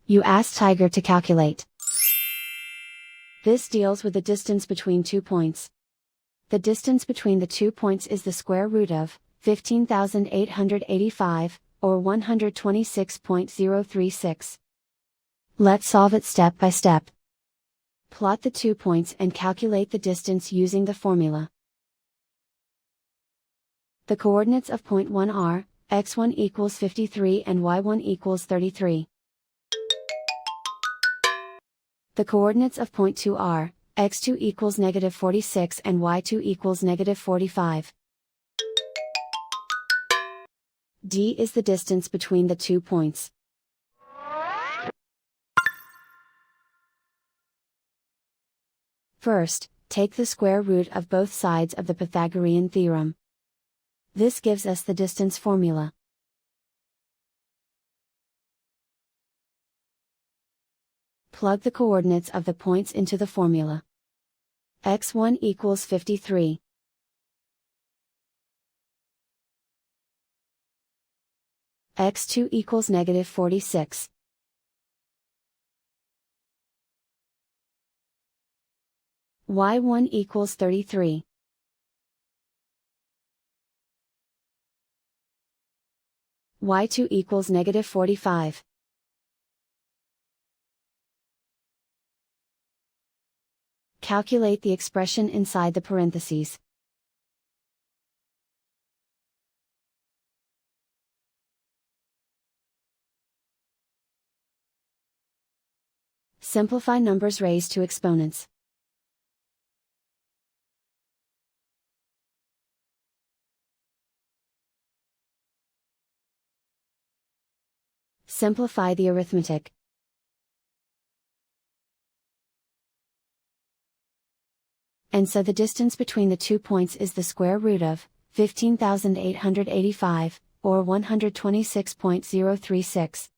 You ask Tiger to calculate. This deals with the distance between 2 points. The distance between the 2 points is the square root of 15,885, or 126.036. Let's solve it step by step. Plot the 2 points and calculate the distance using the formula. The coordinates of point 1 are, x1 equals 53 and y1 equals 33. The coordinates of point 2 are, x2 equals negative 46 and y2 equals negative 45. D is the distance between the 2 points. First, take the square root of both sides of the Pythagorean theorem. This gives us the distance formula. Plug the coordinates of the points into the formula. x1 equals 53. x2 equals negative 46. y1 equals 33. y2 equals negative 45. Calculate the expression inside the parentheses. Simplify numbers raised to exponents. Simplify the arithmetic. And so the distance between the 2 points is the square root of 15,885, or 126.036.